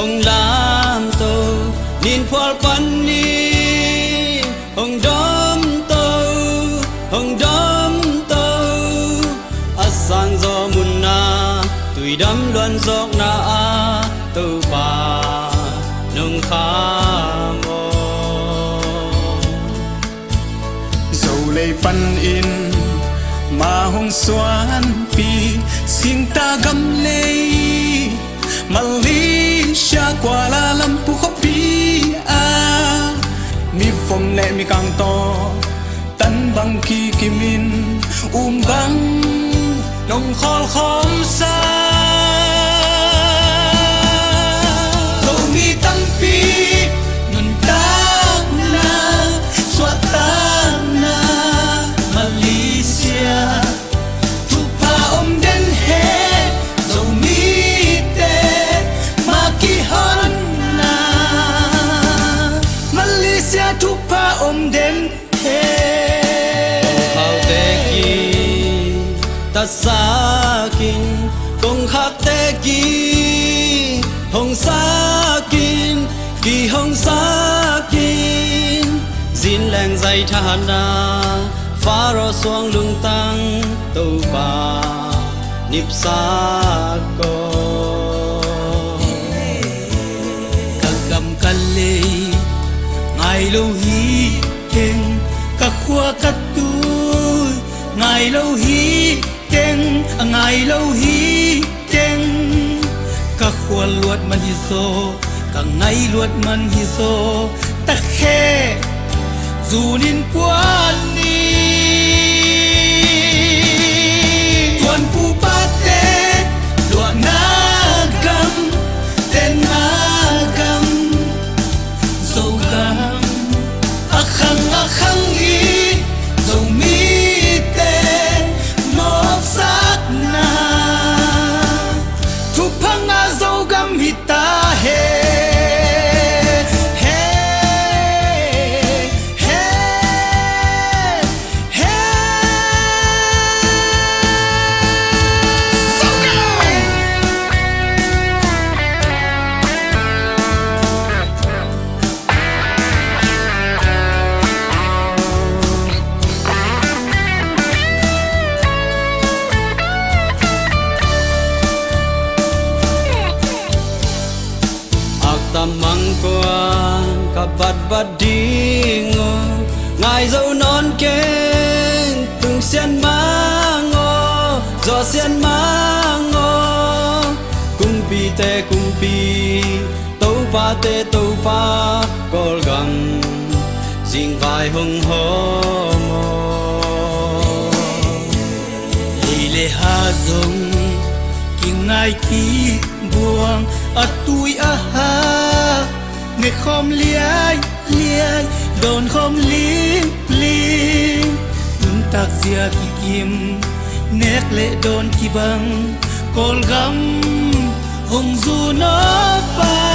hồng lam tàu nín phò pan ní hồng đom tàu sang gió muôn na tùy đắm loan giọt na tàu bà nông khá mò dầu lệ pan in mà hồng xoan pi xin ta găm lê Malaysia Kuala Lumpur kopi mi phong lệ mi càng to tan băng khi kimin băng nông khol khom sa dầu mi tăng pi nun ta na swata na Malaysia tu pa den he dầu mi te ma ki han na Malaysia tu pa den he ta sa kin kong khắc te ki hong sa kin ki hong sa kin zin leng dây tha na phá ro xoang lung tăng tàu bà nip sa ko các gam kan lê ngày lâu hi keng các khoa các tu ngày lâu hi keng ngày lâu hi keng các khoa luat man hi so các ngày luat man hi so ta khe dù nín quan ni tuan pu pa te luat na gam ten na gam dâu gam akhang hi dâu mi dâu gam hita he mang qua cả bát dingo ngài dâu non keng từng xiên mango gió xiên mango cung pi tàu pa col gam ding vai hong ho lê ha dong kinh ngài ki buông tui ha nghe khom liai đồn khom lim tak zia ki kim nek le đồn ki bang kol gam hong zu no pa